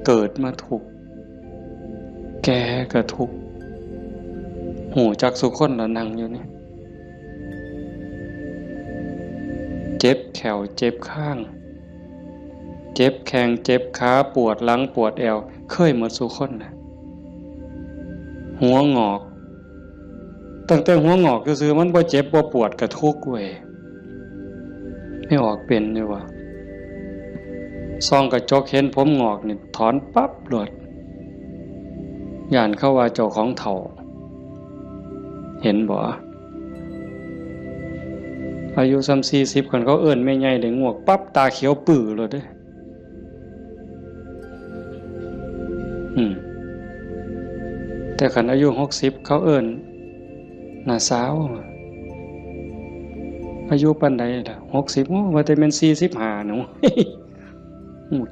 เกิดมาทุกข์แก่ก็ทุกข์หูจักสุคนละนั่งอยู่นี่เจ็บแขวเจ็บข้างเจ็บแข้งเจ็บขาปวดหลังปวดแอวเคยหมดสุคนนะหัวงอกตั้งแต่หัวงอกก็คือมันบ่เจ็บบ่ปวดกระทุกเว้ยไม่ออกเป็นเลยว่ะซองกระจกเห็นผมงอกนี่ถอนปั๊บหลดย่านเข้าว่าเจ้าของเถ่าเห็นบ่อายุ40คนเขาเอิ้นแม่ใหญ่ได้งวกปั๊บตาเขียวปื้อเลยเด้แต่คันอายุ60เขาเอิ้นหน้าสาวอายุปานใดล่ะ60ว่าแต่แม่น45หนู